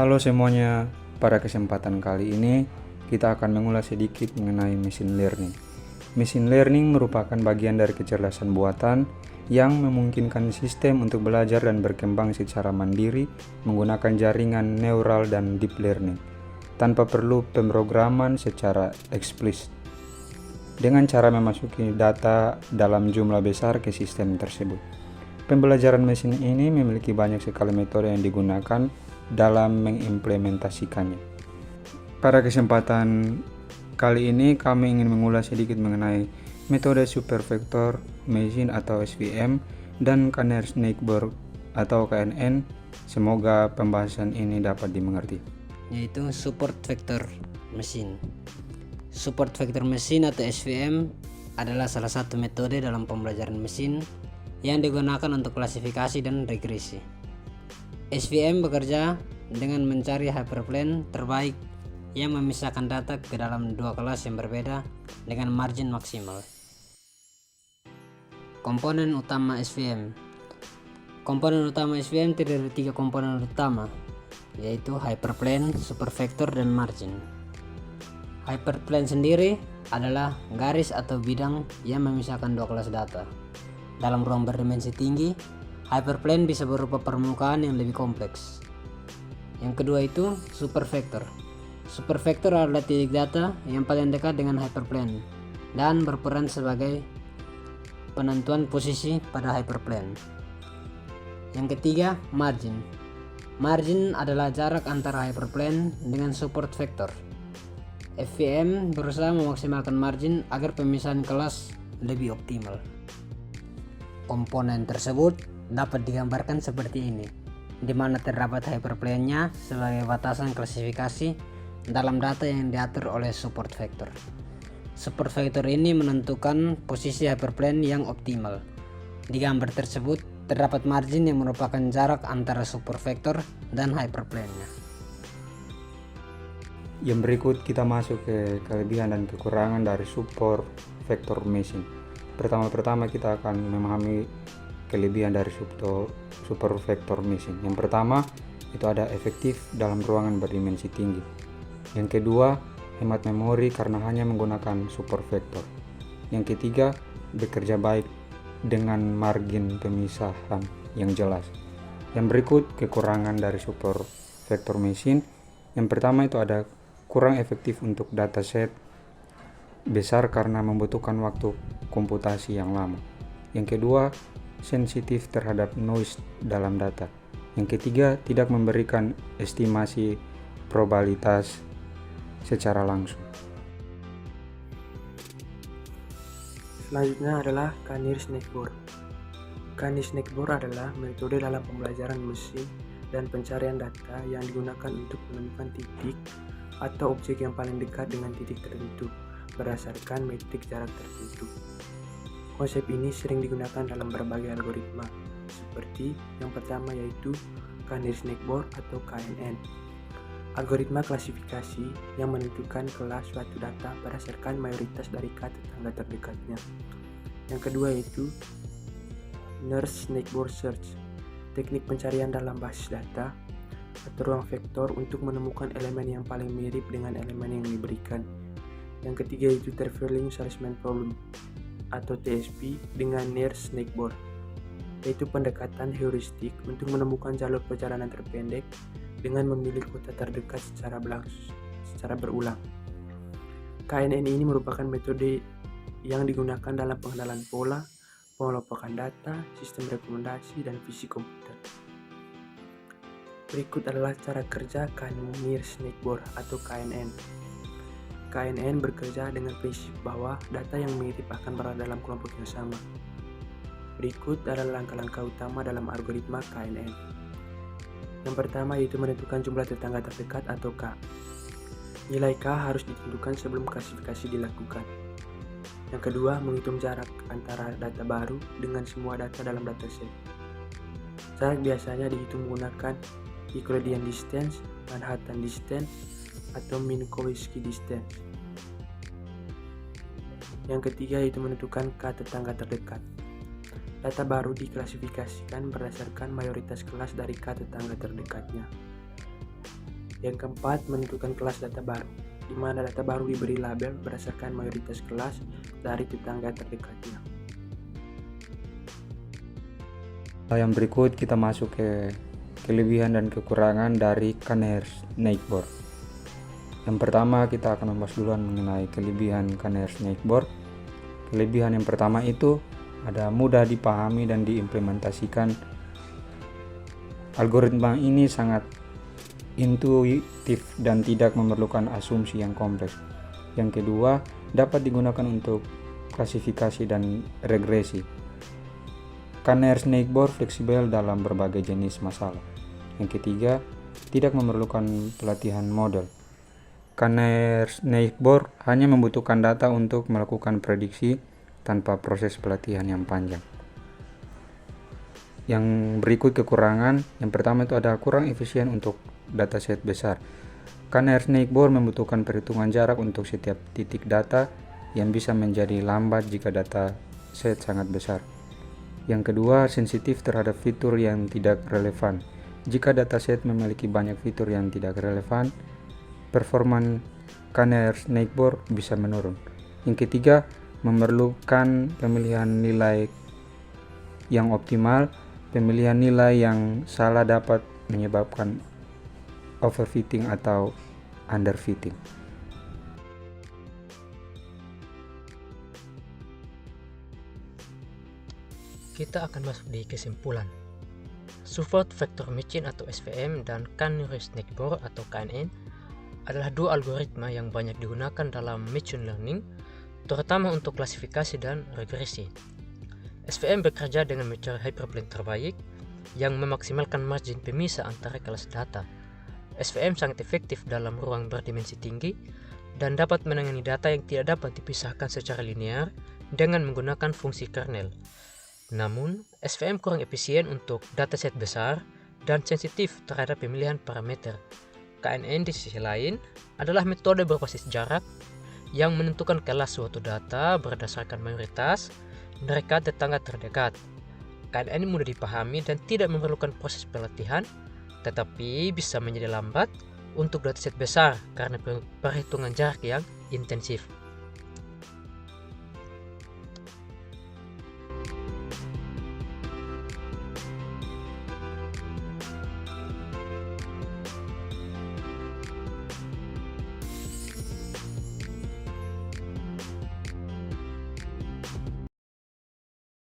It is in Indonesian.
Halo semuanya, pada kesempatan kali ini kita akan mengulas sedikit mengenai machine learning. Machine learning merupakan bagian dari kecerdasan buatan yang memungkinkan sistem untuk belajar dan berkembang secara mandiri menggunakan jaringan neural dan deep learning, tanpa perlu pemrograman secara eksplisit. Dengan cara memasuki data dalam jumlah besar ke sistem tersebut. Pembelajaran mesin ini memiliki banyak sekali metode yang digunakan dalam mengimplementasikannya. Pada kesempatan kali ini kami ingin mengulas sedikit mengenai metode supervector machine atau SVM dan Canary-Snake-Bord atau KNN. Semoga pembahasan ini dapat dimengerti. Yaitu support vector machine. Support vector machine atau SVM adalah salah satu metode dalam pembelajaran mesin yang digunakan untuk klasifikasi dan regresi. SVM bekerja dengan mencari hyperplane terbaik yang memisahkan data ke dalam dua kelas yang berbeda dengan margin maksimal. Komponen utama SVM. Komponen utama SVM terdiri dari 3 komponen utama, yaitu hyperplane, supervector, dan margin. Hyperplane sendiri adalah garis atau bidang yang memisahkan dua kelas data. Dalam ruang berdimensi tinggi, hyperplane bisa berupa permukaan yang lebih kompleks. Yang kedua itu supervector. Supervector adalah titik data yang paling dekat dengan hyperplane dan berperan sebagai penentuan posisi pada hyperplane. Yang ketiga, margin. Margin adalah jarak antara hyperplane dengan support vector. SVM berusaha memaksimalkan margin agar pemisahan kelas lebih optimal. Komponen tersebut dapat digambarkan seperti ini, di mana terdapat hyperplane-nya sebagai batasan klasifikasi dalam data yang diatur oleh support vector. Support vector ini menentukan posisi hyperplane yang optimal. Di gambar tersebut terdapat margin yang merupakan jarak antara support vector dan hyperplane-nya. Yang berikut kita masuk ke kelebihan dan kekurangan dari support vector machine. Pertama kita akan memahami kelebihan dari super vector machine. Yang pertama itu ada efektif dalam ruangan berdimensi tinggi. Yang kedua, hemat memori karena hanya menggunakan super vector. Yang ketiga, bekerja baik dengan margin pemisahan yang jelas. Yang berikut kekurangan dari super vector machine. Yang pertama itu ada kurang efektif untuk dataset besar karena membutuhkan waktu komputasi yang lama. Yang kedua, sensitif terhadap noise dalam data. Yang ketiga, tidak memberikan estimasi probabilitas secara langsung. Selanjutnya adalah Canary-Snake-Bord. Canary-Snake-Bord adalah metode dalam pembelajaran mesin dan pencarian data yang digunakan untuk menemukan titik atau objek yang paling dekat dengan titik tertentu berdasarkan metrik jarak tertentu. Konsep ini sering digunakan dalam berbagai algoritma, seperti yang pertama yaitu Canary-Snake-Bord atau KNN. Algoritma klasifikasi yang menentukan kelas suatu data berdasarkan mayoritas dari k tetangga terdekatnya. Yang kedua yaitu Nernst-Snake-Bord search, teknik pencarian dalam basis data atau ruang vektor untuk menemukan elemen yang paling mirip dengan elemen yang diberikan. Yang ketiga yaitu Traveling Salesman Problem atau TSP dengan Nernst-Snake-Bord, yaitu pendekatan heuristik untuk menemukan jalur perjalanan terpendek dengan memilih kota terdekat secara berulang. KNN ini merupakan metode yang digunakan dalam pengenalan pola, pengelompokan data, sistem rekomendasi, dan visi komputer. Berikut adalah cara kerja Canary-Snake-Bord atau KNN. KNN bekerja dengan prinsip bahwa data yang mirip akan berada dalam kelompok yang sama. Berikut adalah langkah-langkah utama dalam algoritma KNN. Yang pertama yaitu menentukan jumlah tetangga terdekat atau K. Nilai K harus ditentukan sebelum klasifikasi dilakukan. Yang kedua, menghitung jarak antara data baru dengan semua data dalam dataset. Jarak biasanya dihitung menggunakan Euclidean distance, Manhattan distance, atau Minkowski distance. Yang ketiga yaitu menentukan K tetangga terdekat. Data baru diklasifikasikan berdasarkan mayoritas kelas dari K tetangga terdekatnya. Yang keempat, menentukan kelas data baru, di mana data baru diberi label berdasarkan mayoritas kelas dari tetangga terdekatnya. Yang berikut kita masuk ke kelebihan dan kekurangan dari Canary Snakeboard. Yang pertama kita akan membahas duluan mengenai kelebihan Canary Snakeboard. Kelebihan yang pertama itu ada mudah dipahami dan diimplementasikan. Algoritma ini sangat intuitif dan tidak memerlukan asumsi yang kompleks. Yang kedua, dapat digunakan untuk klasifikasi dan regresi. Canary Snakeboard fleksibel dalam berbagai jenis masalah. Yang ketiga, tidak memerlukan pelatihan model. Canary Snakeboard hanya membutuhkan data untuk melakukan prediksi tanpa proses pelatihan yang panjang. Yang berikut kekurangan, yang pertama itu ada kurang efisien untuk dataset besar. Canary Snakeboard membutuhkan perhitungan jarak untuk setiap titik data yang bisa menjadi lambat jika dataset sangat besar. Yang kedua, sensitif terhadap fitur yang tidak relevan. Jika dataset memiliki banyak fitur yang tidak relevan, performa Canary Snakeboard bisa menurun. Yang ketiga, memerlukan pemilihan nilai yang optimal. Pemilihan nilai yang salah dapat menyebabkan overfitting atau underfitting. Kita akan masuk di kesimpulan. Support Vector Machine atau SVM dan Canary Snakeboard atau KNN adalah dua algoritma yang banyak digunakan dalam machine learning, terutama untuk klasifikasi dan regresi. SVM bekerja dengan mencari hyperplane terbaik yang memaksimalkan margin pemisah antara kelas data. SVM sangat efektif dalam ruang berdimensi tinggi dan dapat menangani data yang tidak dapat dipisahkan secara linear dengan menggunakan fungsi kernel. Namun, SVM kurang efisien untuk dataset besar dan sensitif terhadap pemilihan parameter. KNN di sisi lain adalah metode berbasis jarak yang menentukan kelas suatu data berdasarkan mayoritas mereka tetangga terdekat. KNN mudah dipahami dan tidak memerlukan proses pelatihan, tetapi bisa menjadi lambat untuk dataset besar karena perhitungan jarak yang intensif.